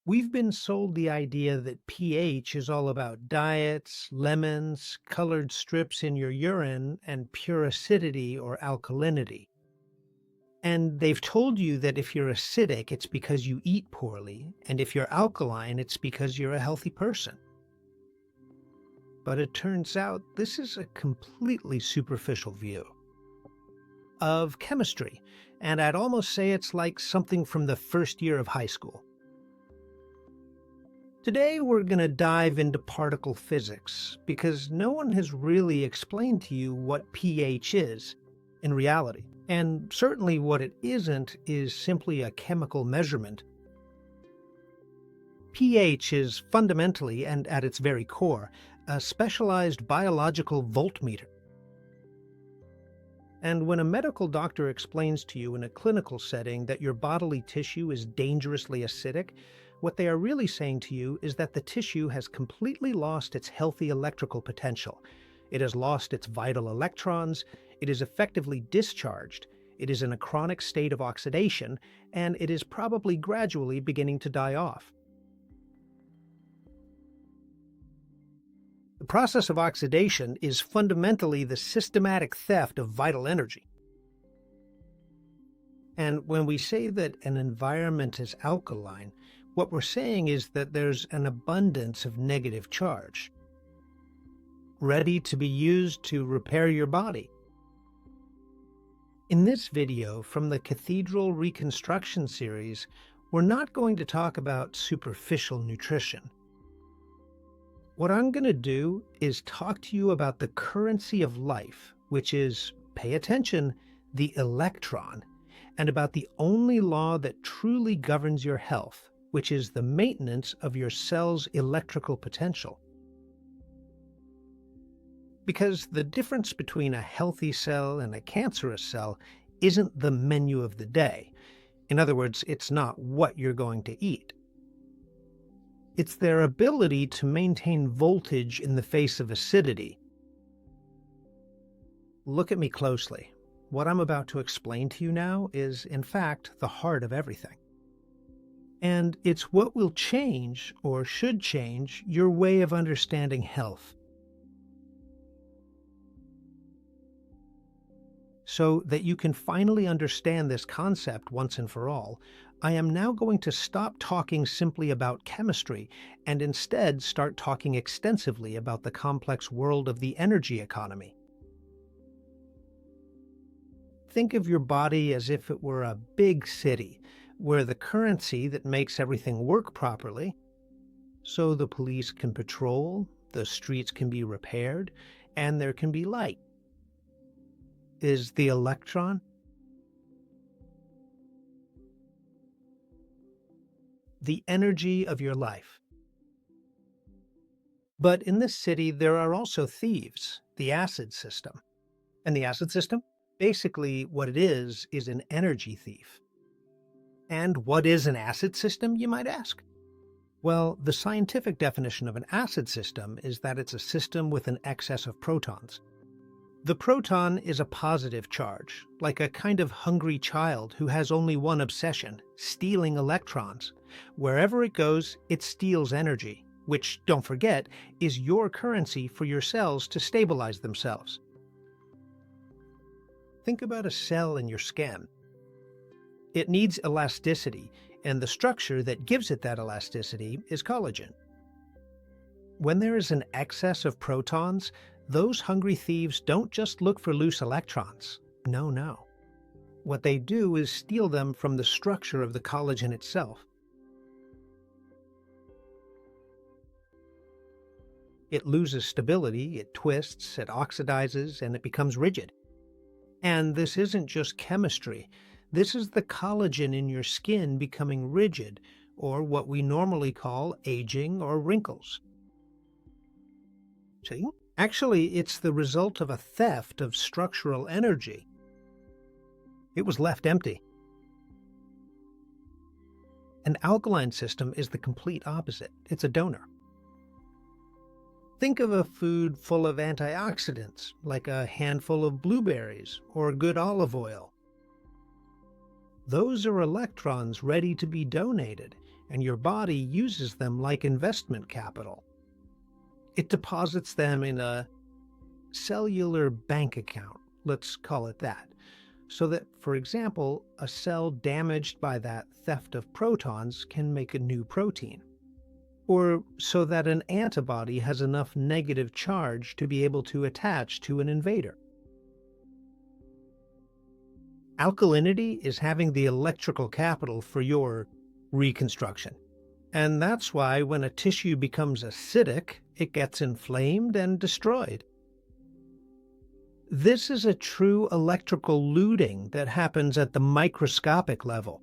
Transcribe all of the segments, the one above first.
We've been sold the idea that pH is all about diets, lemons, colored strips in your urine, and pure acidity or alkalinity. And they've told you that if you're acidic, it's because you eat poorly, and if you're alkaline, it's because you're a healthy person. But it turns out this is a completely superficial view of chemistry, and I'd almost say it's like something from the first year of high school. Today, we're going to dive into particle physics because no one has really explained to you what pH is in reality. And certainly, what it isn't is simply a chemical measurement. pH is fundamentally, and at its very core, a specialized biological voltmeter. And when a medical doctor explains to you in a clinical setting that your bodily tissue is dangerously acidic, what they are really saying to you is that the tissue has completely lost its healthy electrical potential. It has lost its vital electrons, it is effectively discharged, it is in a chronic state of oxidation, and it is probably gradually beginning to die off. The process of oxidation is fundamentally the systematic theft of vital energy. And when we say that an environment is alkaline, what we're saying is that there's an abundance of negative charge, ready to be used to repair your body. In this video from the Cathedral Reconstruction series, we're not going to talk about superficial nutrition. What I'm going to do is talk to you about the currency of life, which is, pay attention, the electron, and about the only law that truly governs your health, which is the maintenance of your cell's electrical potential. Because the difference between a healthy cell and a cancerous cell isn't the menu of the day. In other words, it's not what you're going to eat. It's their ability to maintain voltage in the face of acidity. Look at me closely. What I'm about to explain to you now is, in fact, the heart of everything. And it's what will change, or should change, your way of understanding health. So that you can finally understand this concept once and for all, I am now going to stop talking simply about chemistry and instead start talking extensively about the complex world of the energy economy. Think of your body as if it were a big city, where the currency that makes everything work properly, so the police can patrol, the streets can be repaired, and there can be light, is the electron. The energy of your life. But in this city, there are also thieves, the acid system. And the acid system? Basically, what it is an energy thief. And what is an acid system, you might ask? Well, the scientific definition of an acid system is that it's a system with an excess of protons. The proton is a positive charge, like a kind of hungry child who has only one obsession, stealing electrons. Wherever it goes, it steals energy, which, don't forget, is your currency for your cells to stabilize themselves. Think about a cell in your skin. It needs elasticity, and the structure that gives it that elasticity is collagen. When there is an excess of protons, those hungry thieves don't just look for loose electrons. No. What they do is steal them from the structure of the collagen itself. It loses stability, it twists, it oxidizes, and it becomes rigid. And this isn't just chemistry. This is the collagen in your skin becoming rigid, or what we normally call aging or wrinkles. See? Actually, it's the result of a theft of structural energy. It was left empty. An alkaline system is the complete opposite. It's a donor. Think of a food full of antioxidants, like a handful of blueberries or good olive oil. Those are electrons ready to be donated, and your body uses them like investment capital. It deposits them in a cellular bank account, let's call it that, so that, for example, a cell damaged by that theft of protons can make a new protein, or so that an antibody has enough negative charge to be able to attach to an invader. Alkalinity is having the electrical capital for your reconstruction. And that's why when a tissue becomes acidic, it gets inflamed and destroyed. This is a true electrical looting that happens at the microscopic level.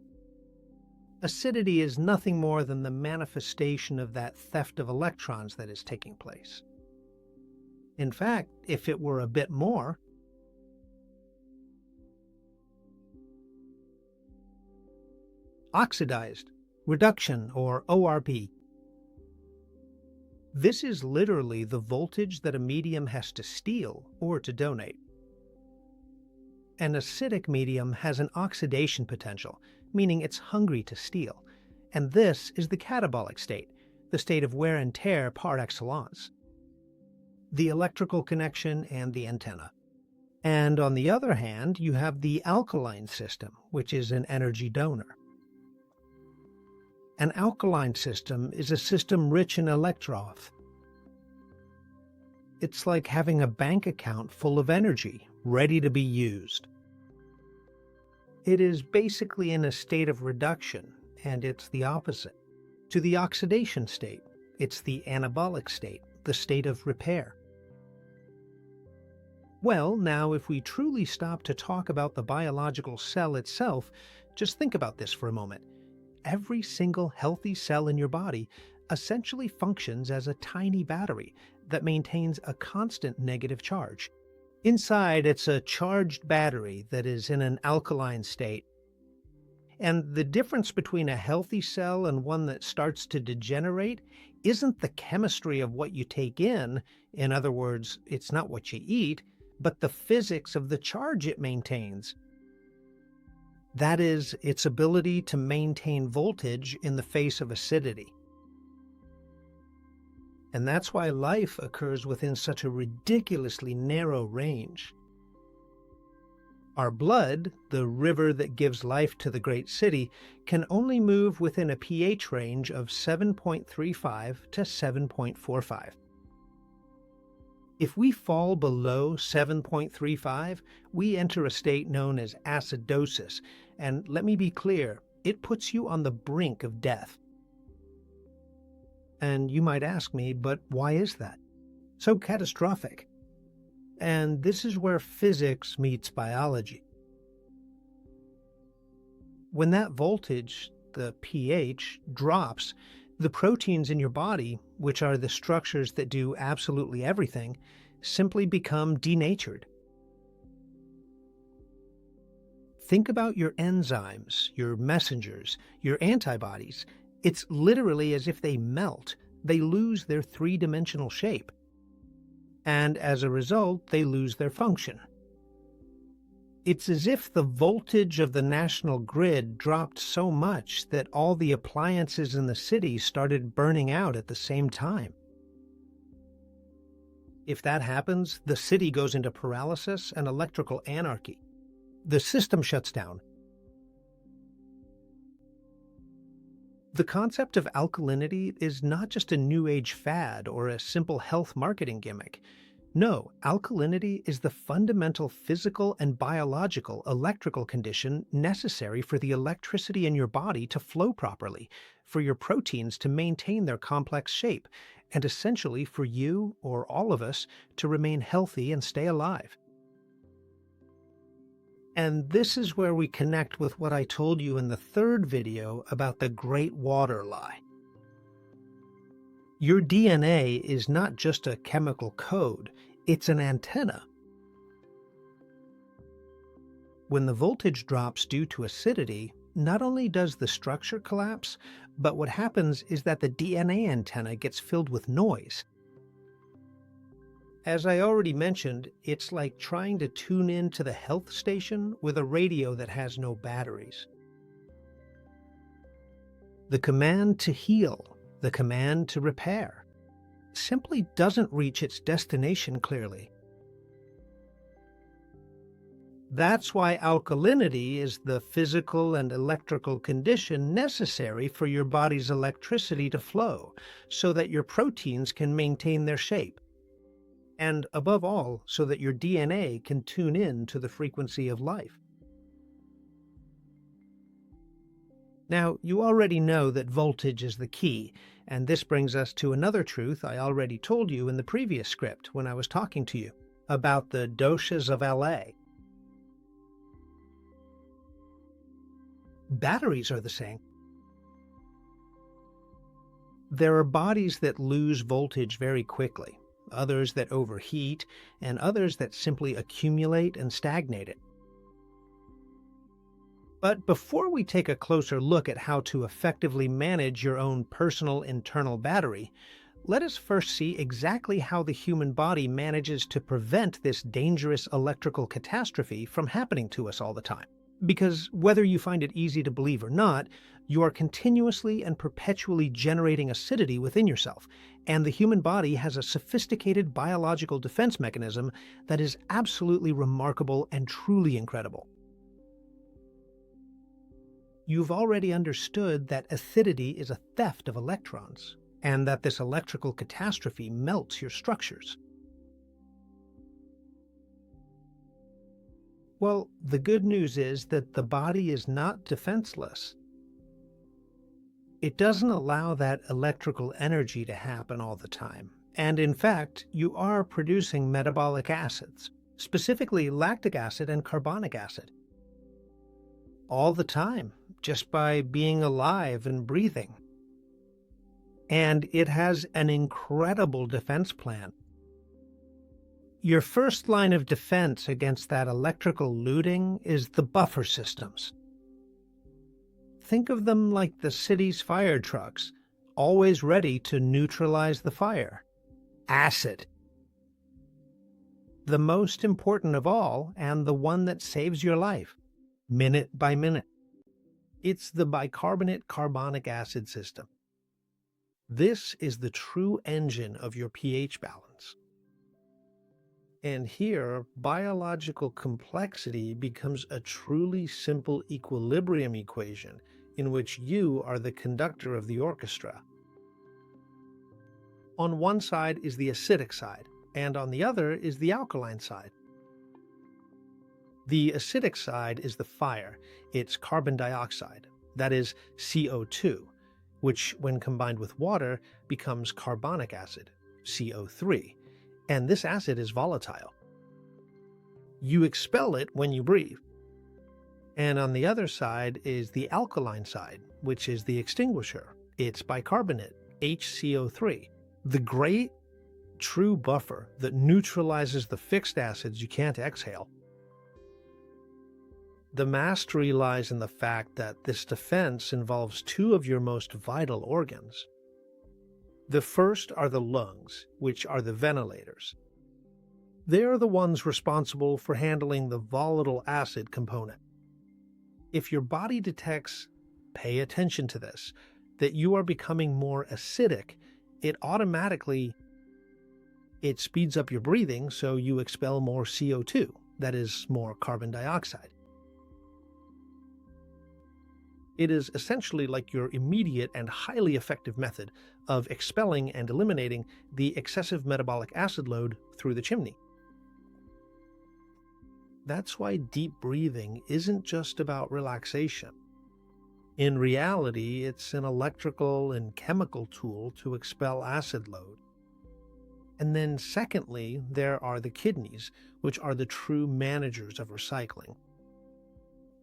Acidity is nothing more than the manifestation of that theft of electrons that is taking place. In fact, if it were a bit more, oxidized, reduction, or ORP. This is literally the voltage that a medium has to steal or to donate. An acidic medium has an oxidation potential, meaning it's hungry to steal, and this is the catabolic state, the state of wear and tear par excellence. The electrical connection and the antenna. And on the other hand, you have the alkaline system, which is an energy donor. An alkaline system is a system rich in electrons. It's like having a bank account full of energy, ready to be used. It is basically in a state of reduction, and it's the opposite. To the oxidation state, it's the anabolic state, the state of repair. Well, now if we truly stop to talk about the biological cell itself, just think about this for a moment. Every single healthy cell in your body essentially functions as a tiny battery that maintains a constant negative charge. Inside, it's a charged battery that is in an alkaline state. And the difference between a healthy cell and one that starts to degenerate isn't the chemistry of what you take in other words, it's not what you eat, but the physics of the charge it maintains. That is, its ability to maintain voltage in the face of acidity. And that's why life occurs within such a ridiculously narrow range. Our blood, the river that gives life to the great city, can only move within a pH range of 7.35 to 7.45. If we fall below 7.35, we enter a state known as acidosis, and let me be clear, it puts you on the brink of death. And you might ask me, but why is that so catastrophic? And this is where physics meets biology. When that voltage, the pH, drops, the proteins in your body, which are the structures that do absolutely everything, simply become denatured. Think about your enzymes, your messengers, your antibodies. It's literally as if they melt. They lose their three-dimensional shape. And as a result, they lose their function. It's as if the voltage of the national grid dropped so much that all the appliances in the city started burning out at the same time. If that happens, the city goes into paralysis and electrical anarchy. The system shuts down. The concept of alkalinity is not just a new age fad or a simple health marketing gimmick. No, alkalinity is the fundamental physical and biological electrical condition necessary for the electricity in your body to flow properly, for your proteins to maintain their complex shape, and essentially for you, or all of us, to remain healthy and stay alive. And this is where we connect with what I told you in the third video about the Great Water Lie. Your DNA is not just a chemical code, it's an antenna. When the voltage drops due to acidity, not only does the structure collapse, but what happens is that the DNA antenna gets filled with noise. As I already mentioned, it's like trying to tune in to the health station with a radio that has no batteries. The command to heal, the command to repair, simply doesn't reach its destination clearly. That's why alkalinity is the physical and electrical condition necessary for your body's electricity to flow, so that your proteins can maintain their shape. And above all, so that your DNA can tune in to the frequency of life. Now, you already know that voltage is the key, and this brings us to another truth I already told you in the previous script when I was talking to you about the doshas of LA. Batteries are the same. There are bodies that lose voltage very quickly, others that overheat, and others that simply accumulate and stagnate it. But before we take a closer look at how to effectively manage your own personal internal battery, let us first see exactly how the human body manages to prevent this dangerous electrical catastrophe from happening to us all the time. Because whether you find it easy to believe or not, you are continuously and perpetually generating acidity within yourself, and the human body has a sophisticated biological defense mechanism that is absolutely remarkable and truly incredible. You've already understood that acidity is a theft of electrons, and that this electrical catastrophe melts your structures. Well, the good news is that the body is not defenseless. It doesn't allow that electrical energy to happen all the time. And in fact, you are producing metabolic acids, specifically lactic acid and carbonic acid, all the time, just by being alive and breathing. And it has an incredible defense plan. Your first line of defense against that electrical looting is the buffer systems. Think of them like the city's fire trucks, always ready to neutralize the fire. Acid. The most important of all, and the one that saves your life, minute by minute. It's the bicarbonate carbonic acid system. This is the true engine of your pH balance. And here, biological complexity becomes a truly simple equilibrium equation in which you are the conductor of the orchestra. On one side is the acidic side, and on the other is the alkaline side. The acidic side is the fire. It's carbon dioxide, that is CO2, which when combined with water becomes carbonic acid, CO3. And this acid is volatile. You expel it when you breathe. And on the other side is the alkaline side, which is the extinguisher. It's bicarbonate, HCO3, the great true buffer that neutralizes the fixed acids you can't exhale. The mastery lies in the fact that this defense involves two of your most vital organs. The first are the lungs, which are the ventilators. They are the ones responsible for handling the volatile acid component. If your body detects, pay attention to this, that you are becoming more acidic, it speeds up your breathing, so you expel more CO2, that is, more carbon dioxide. It is essentially like your immediate and highly effective method of expelling and eliminating the excessive metabolic acid load through the chimney. That's why deep breathing isn't just about relaxation. In reality, it's an electrical and chemical tool to expel acid load. And then secondly, there are the kidneys, which are the true managers of recycling.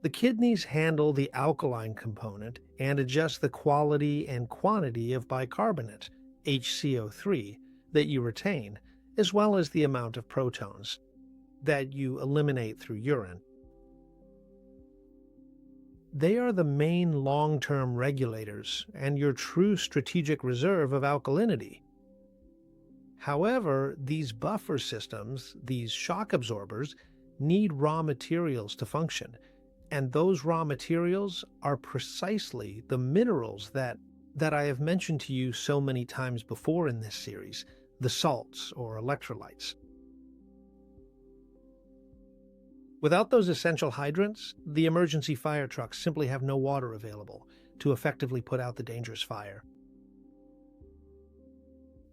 The kidneys handle the alkaline component and adjust the quality and quantity of bicarbonate, HCO3, that you retain, as well as the amount of protons that you eliminate through urine. They are the main long-term regulators and your true strategic reserve of alkalinity. However, these buffer systems, these shock absorbers, need raw materials to function, And those raw materials are precisely the minerals that I have mentioned to you so many times before in this series, the salts or electrolytes. Without those essential hydrants, the emergency fire trucks simply have no water available to effectively put out the dangerous fire.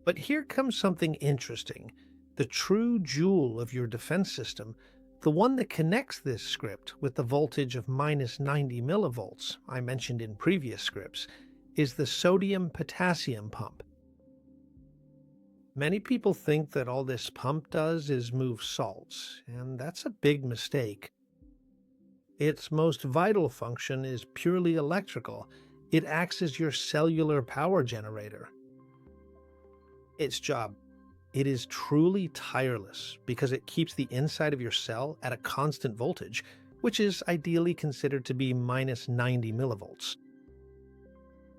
But here comes something interesting. The true jewel of your defense system, the one that connects this script with the voltage of minus 90 millivolts I mentioned in previous scripts, is the sodium-potassium pump. Many people think that all this pump does is move salts, and that's a big mistake. Its most vital function is purely electrical. It acts as your cellular power generator. Its job, it is truly tireless because it keeps the inside of your cell at a constant voltage, which is ideally considered to be minus 90 millivolts.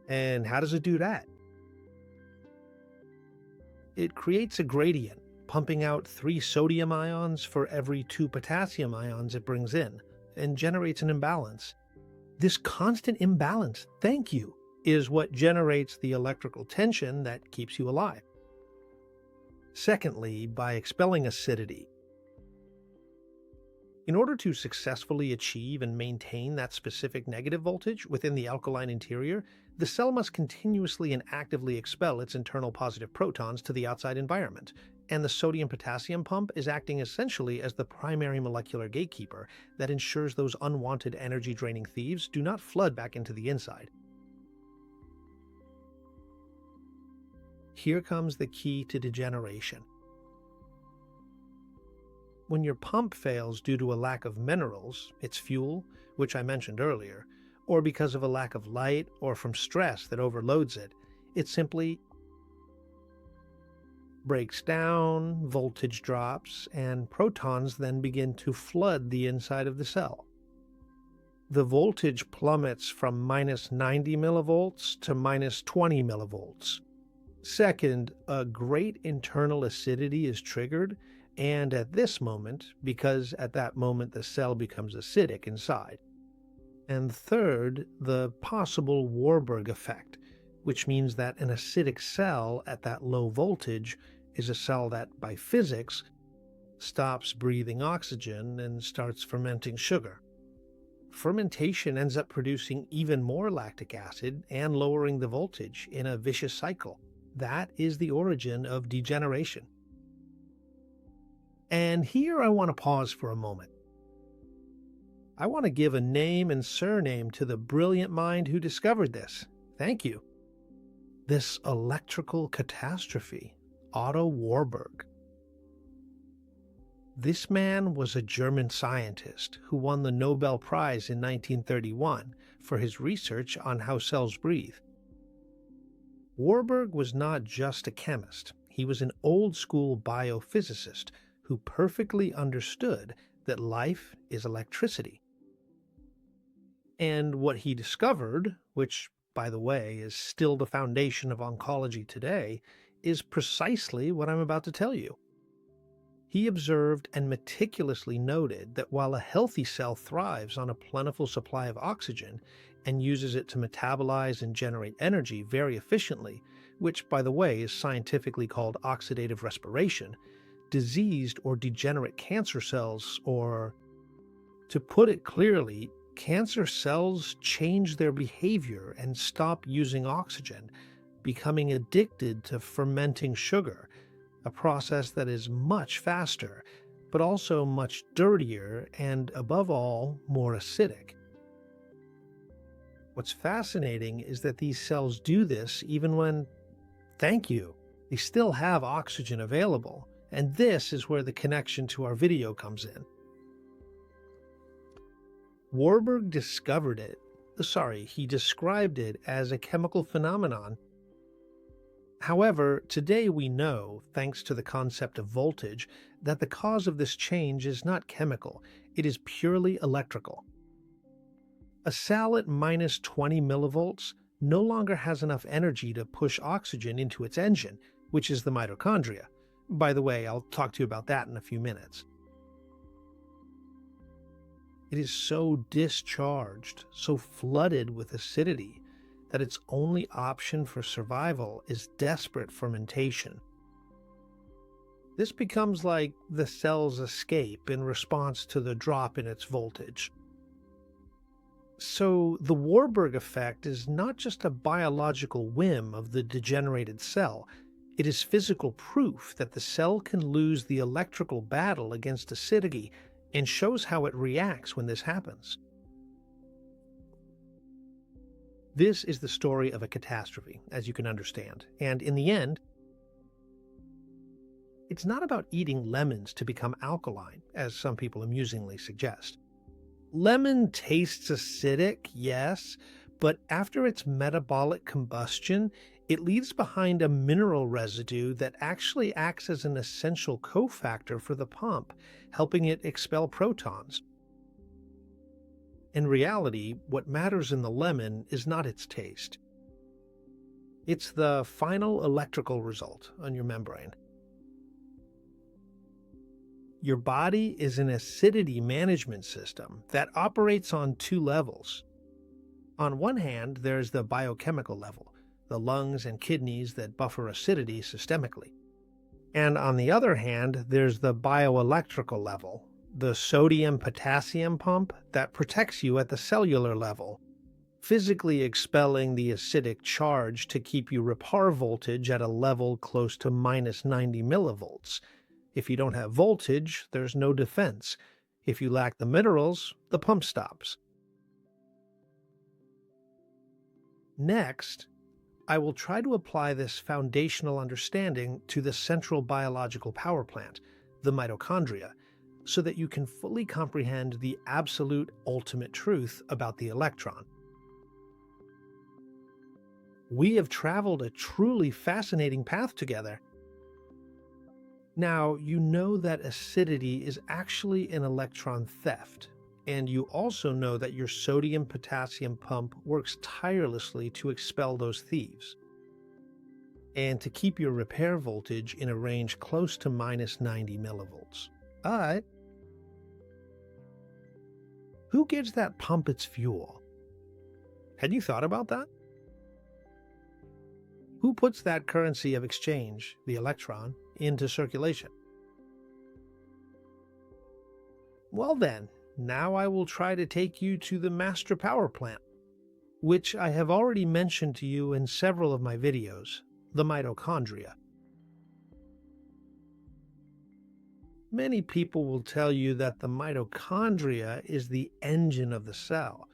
And how does it do that? It creates a gradient, pumping out 3 sodium ions for every 2 potassium ions it brings in, and generates an imbalance. This constant imbalance, thank you, is what generates the electrical tension that keeps you alive. Secondly, by expelling acidity. In order to successfully achieve and maintain that specific negative voltage within the alkaline interior, the cell must continuously and actively expel its internal positive protons to the outside environment, and the sodium-potassium pump is acting essentially as the primary molecular gatekeeper that ensures those unwanted energy-draining thieves do not flood back into the inside. Here comes the key to degeneration. When your pump fails due to a lack of minerals, its fuel, which I mentioned earlier, or because of a lack of light or from stress that overloads it, it simply breaks down, voltage drops, and protons then begin to flood the inside of the cell. The voltage plummets from minus 90 millivolts to minus 20 millivolts. Second, a great internal acidity is triggered, and at this moment, because at that moment the cell becomes acidic inside. And third, the possible Warburg effect, which means that an acidic cell at that low voltage is a cell that, by physics, stops breathing oxygen and starts fermenting sugar. Fermentation ends up producing even more lactic acid and lowering the voltage in a vicious cycle. That is the origin of degeneration. And here I want to pause for a moment. I want to give a name and surname to the brilliant mind who discovered this. Thank you. This electrical catastrophe, Otto Warburg. This man was a German scientist who won the Nobel Prize in 1931 for his research on how cells breathe. Warburg was not just a chemist. He was an old-school biophysicist who perfectly understood that life is electricity. And what he discovered, which, by the way, is still the foundation of oncology today, is precisely what I'm about to tell you. He observed and meticulously noted that while a healthy cell thrives on a plentiful supply of oxygen and uses it to metabolize and generate energy very efficiently, which, by the way, is scientifically called oxidative respiration, diseased or degenerate cancer cells, or, to put it clearly, cancer cells change their behavior and stop using oxygen, becoming addicted to fermenting sugar, a process that is much faster, but also much dirtier and, above all, more acidic. What's fascinating is that these cells do this even when, thank you, they still have oxygen available, and this is where the connection to our video comes in. Warburg described it as a chemical phenomenon. However, today we know, thanks to the concept of voltage, that the cause of this change is not chemical, it is purely electrical. A cell at minus 20 millivolts no longer has enough energy to push oxygen into its engine, which is the mitochondria. By the way, I'll talk to you about that in a few minutes. It is so discharged, so flooded with acidity, that its only option for survival is desperate fermentation. This becomes like the cell's escape in response to the drop in its voltage. So the Warburg effect is not just a biological whim of the degenerated cell, it is physical proof that the cell can lose the electrical battle against acidity and shows how it reacts when this happens. This is the story of a catastrophe, as you can understand, and in the end, it's not about eating lemons to become alkaline, as some people amusingly suggest. Lemon tastes acidic, yes, but after its metabolic combustion, it leaves behind a mineral residue that actually acts as an essential cofactor for the pump, helping it expel protons. In reality, what matters in the lemon is not its taste. It's the final electrical result on your membrane. Your body is an acidity management system that operates on two levels. On one hand, there's the biochemical level, the lungs and kidneys that buffer acidity systemically. And on the other hand, there's the bioelectrical level, the sodium-potassium pump that protects you at the cellular level, physically expelling the acidic charge to keep you repar voltage at a level close to minus 90 millivolts. If you don't have voltage, there's no defense. If you lack the minerals, the pump stops. Next, I will try to apply this foundational understanding to the central biological power plant, the mitochondria, so that you can fully comprehend the absolute ultimate truth about the electron. We have traveled a truly fascinating path together. Now, you know that acidity is actually an electron theft, and you also know that your sodium-potassium pump works tirelessly to expel those thieves, and to keep your repair voltage in a range close to minus 90 millivolts. But who gives that pump its fuel? Had you thought about that? Who puts that currency of exchange, the electron, into circulation? Well then, now I will try to take you to the master power plant, which I have already mentioned to you in several of my videos, the mitochondria. Many people will tell you that the mitochondria is the engine of the cell,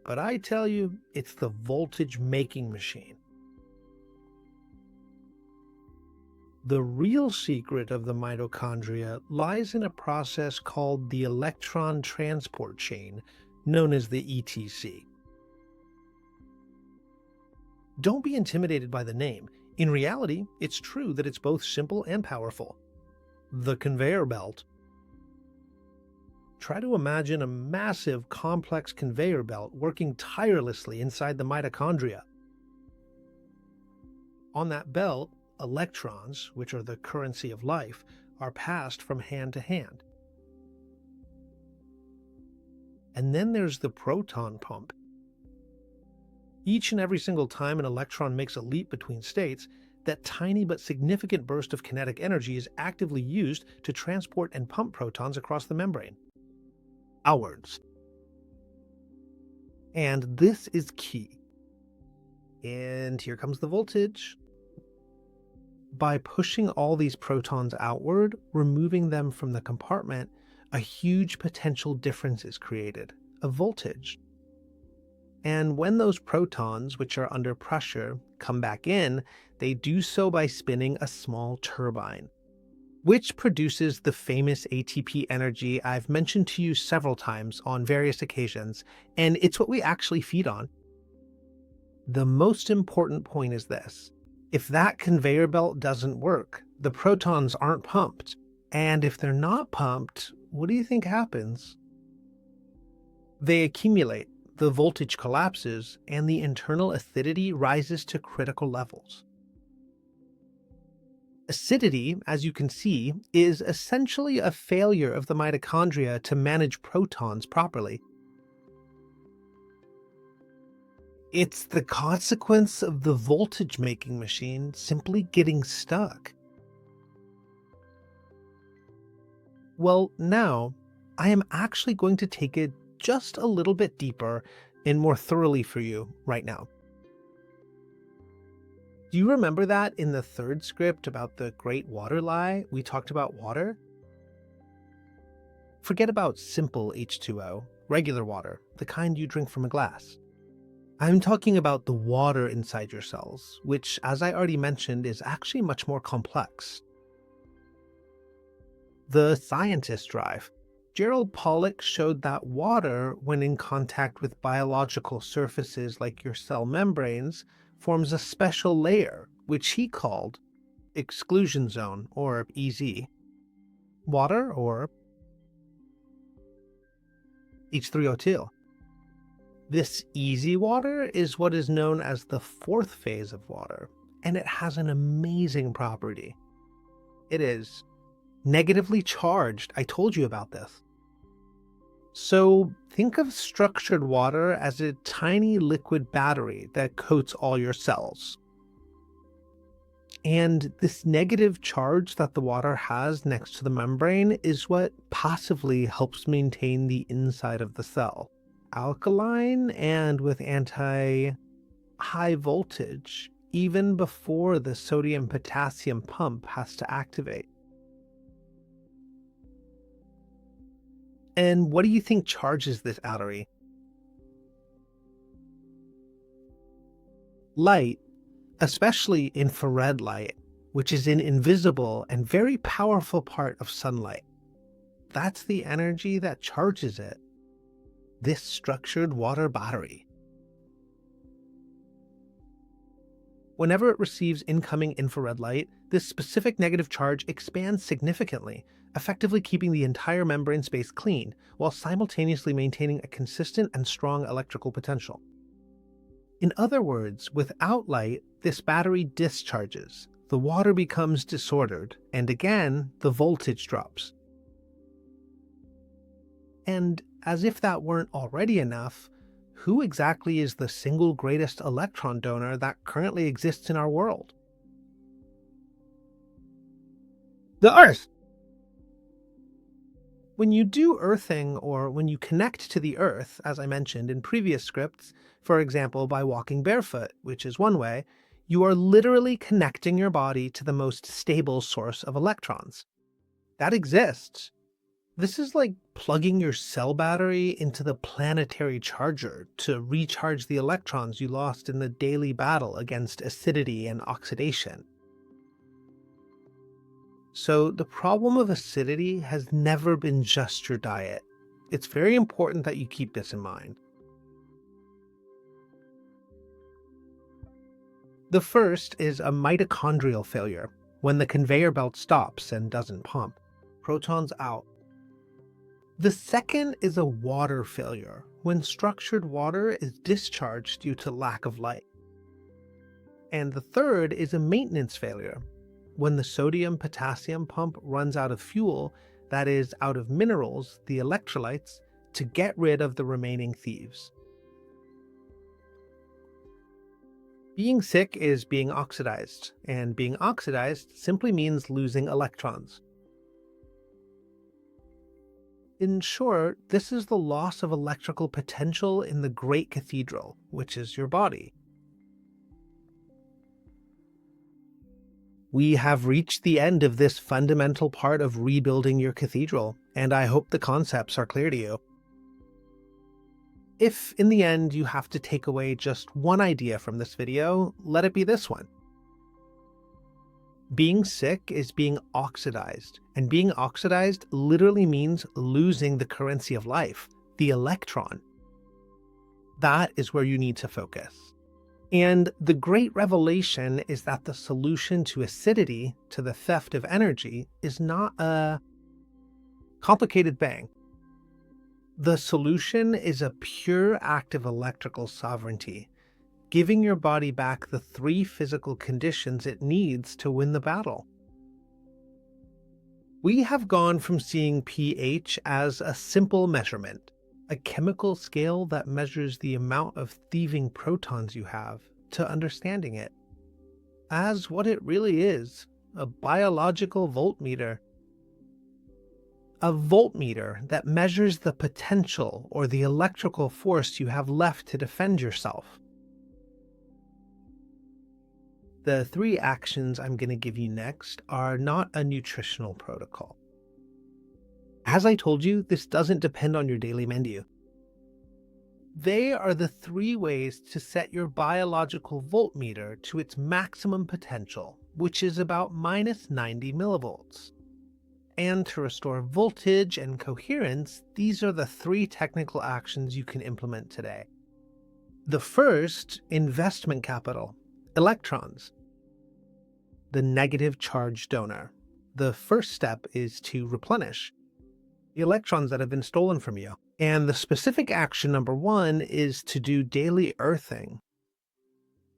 but I tell you it's the voltage-making machine. The real secret of the mitochondria lies in a process called the electron transport chain, known as the ETC. Don't be intimidated by the name. In reality, it's true that it's both simple and powerful. The conveyor belt. Try to imagine a massive, complex conveyor belt working tirelessly inside the mitochondria. On that belt, electrons, which are the currency of life, are passed from hand to hand. And then there's the proton pump. Each and every single time an electron makes a leap between states, that tiny but significant burst of kinetic energy is actively used to transport and pump protons across the membrane. Outwards. And this is key. And here comes the voltage. By pushing all these protons outward, removing them from the compartment, a huge potential difference is created, a voltage. And when those protons, which are under pressure, come back in, they do so by spinning a small turbine, which produces the famous ATP energy I've mentioned to you several times on various occasions, and it's what we actually feed on. The most important point is this. If that conveyor belt doesn't work, the protons aren't pumped. And if they're not pumped, what do you think happens? They accumulate, the voltage collapses, and the internal acidity rises to critical levels. Acidity, as you can see, is essentially a failure of the mitochondria to manage protons properly. It's the consequence of the voltage-making machine simply getting stuck. Well, now, I am actually going to take it just a little bit deeper and more thoroughly for you right now. Do you remember that in the third script about the Great Water Lie, we talked about water? Forget about simple H2O, regular water, the kind you drink from a glass. I'm talking about the water inside your cells, which, as I already mentioned, is actually much more complex. The scientist drive. Gerald Pollack showed that water, when in contact with biological surfaces like your cell membranes, forms a special layer, which he called exclusion zone, or EZ. Water, or H3O2. This easy water is what is known as the fourth phase of water, and it has an amazing property. It is negatively charged. I told you about this. So think of structured water as a tiny liquid battery that coats all your cells. And this negative charge that the water has next to the membrane is what passively helps maintain the inside of the cell. Alkaline and with anti-high voltage, even before the sodium-potassium pump has to activate. And what do you think charges this battery? Light, especially infrared light, which is an invisible and very powerful part of sunlight. That's the energy that charges it. This structured water battery. Whenever it receives incoming infrared light, this specific negative charge expands significantly, effectively keeping the entire membrane space clean, while simultaneously maintaining a consistent and strong electrical potential. In other words, without light, this battery discharges, the water becomes disordered, and again, the voltage drops. And as if that weren't already enough, who exactly is the single greatest electron donor that currently exists in our world? The Earth! When you do earthing, or when you connect to the Earth, as I mentioned in previous scripts, for example by walking barefoot, which is one way, you are literally connecting your body to the most stable source of electrons. That exists. This is like plugging your cell battery into the planetary charger to recharge the electrons you lost in the daily battle against acidity and oxidation. So the problem of acidity has never been just your diet. It's very important that you keep this in mind. The first is a mitochondrial failure, when the conveyor belt stops and doesn't pump. Protons out. The second is a water failure, when structured water is discharged due to lack of light. And the third is a maintenance failure, when the sodium-potassium pump runs out of fuel, that is, out of minerals, the electrolytes, to get rid of the remaining thieves. Being sick is being oxidized, and being oxidized simply means losing electrons. In short, this is the loss of electrical potential in the Great Cathedral, which is your body. We have reached the end of this fundamental part of rebuilding your cathedral, and I hope the concepts are clear to you. If, in the end, you have to take away just one idea from this video, let it be this one. Being sick is being oxidized, and being oxidized literally means losing the currency of life, the electron. That is where you need to focus. And the great revelation is that the solution to acidity, to the theft of energy, is not a complicated bang. The solution is a pure act of electrical sovereignty, giving your body back the 3 physical conditions it needs to win the battle. We have gone from seeing pH as a simple measurement, a chemical scale that measures the amount of thieving protons you have, to understanding it as what it really is, a biological voltmeter. A voltmeter that measures the potential or the electrical force you have left to defend yourself. The 3 actions I'm going to give you next are not a nutritional protocol. As I told you, this doesn't depend on your daily menu. They are the 3 ways to set your biological voltmeter to its maximum potential, which is about minus 90 millivolts. And to restore voltage and coherence, these are the 3 technical actions you can implement today. The first, investment capital, electrons. The negative charge donor. The first step is to replenish the electrons that have been stolen from you. And the specific action number 1 is to do daily earthing.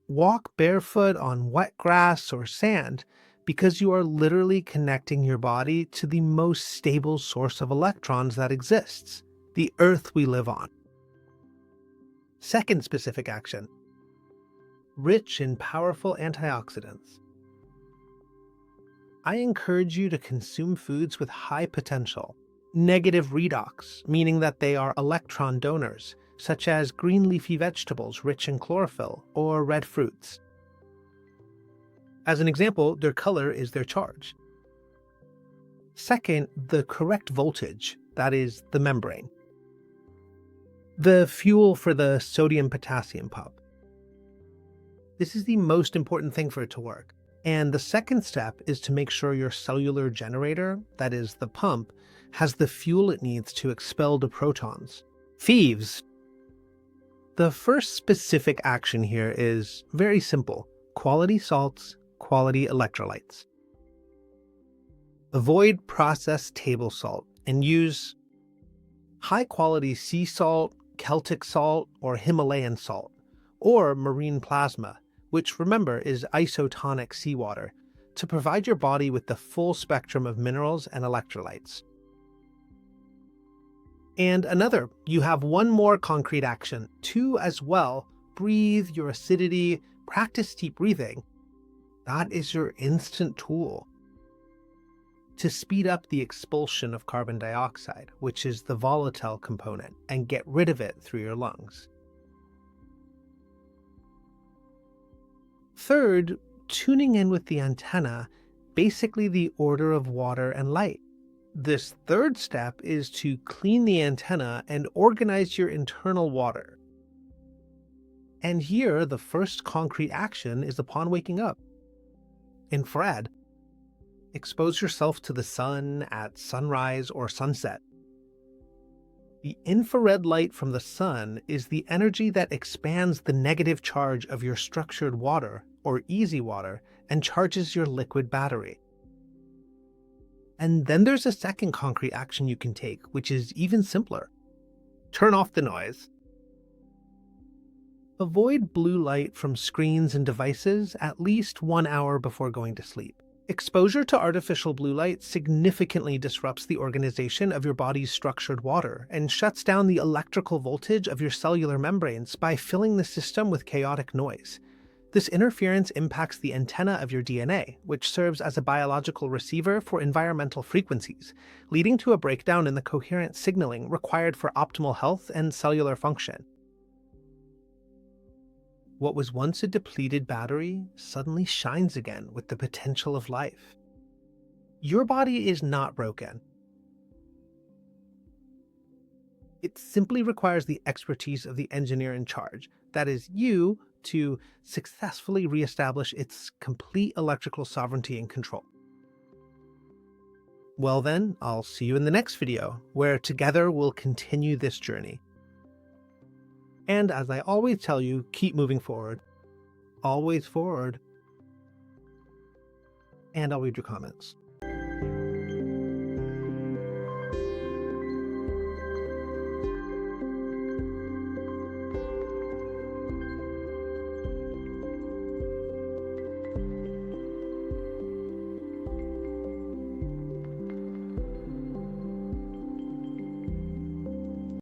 Walk barefoot on wet grass or sand because you are literally connecting your body to the most stable source of electrons that exists, the Earth we live on. Second specific action, rich in powerful antioxidants. I encourage you to consume foods with high potential, negative redox, meaning that they are electron donors, such as green leafy vegetables rich in chlorophyll or red fruits. As an example, their color is their charge. Second, the correct voltage, that is, the membrane. The fuel for the sodium-potassium pump. This is the most important thing for it to work. And the second step is to make sure your cellular generator, that is, the pump, has the fuel it needs to expel the protons. Thieves! The first specific action here is very simple. Quality salts, quality electrolytes. Avoid processed table salt and use high-quality sea salt, Celtic salt, or Himalayan salt, or marine plasma, which remember is isotonic seawater, to provide your body with the full spectrum of minerals and electrolytes. And another, you have one more concrete action. 2 as well, breathe your acidity, practice deep breathing. That is your instant tool to speed up the expulsion of carbon dioxide, which is the volatile component, and get rid of it through your lungs. Third, tuning in with the antenna, basically the order of water and light. This third step is to clean the antenna and organize your internal water. And here, the first concrete action is upon waking up. Infrared. Expose yourself to the sun at sunrise or sunset. The infrared light from the sun is the energy that expands the negative charge of your structured water, or easy water, and charges your liquid battery. And then there's a second concrete action you can take, which is even simpler. Turn off the noise. Avoid blue light from screens and devices at least 1 hour before going to sleep. Exposure to artificial blue light significantly disrupts the organization of your body's structured water and shuts down the electrical voltage of your cellular membranes by filling the system with chaotic noise. This interference impacts the antenna of your DNA, which serves as a biological receiver for environmental frequencies, leading to a breakdown in the coherent signaling required for optimal health and cellular function. What was once a depleted battery suddenly shines again with the potential of life. Your body is not broken. It simply requires the expertise of the engineer in charge, that is you, to successfully reestablish its complete electrical sovereignty and control. Well then, I'll see you in the next video, where together we'll continue this journey. And as I always tell you, keep moving forward. Always forward. And I'll read your comments.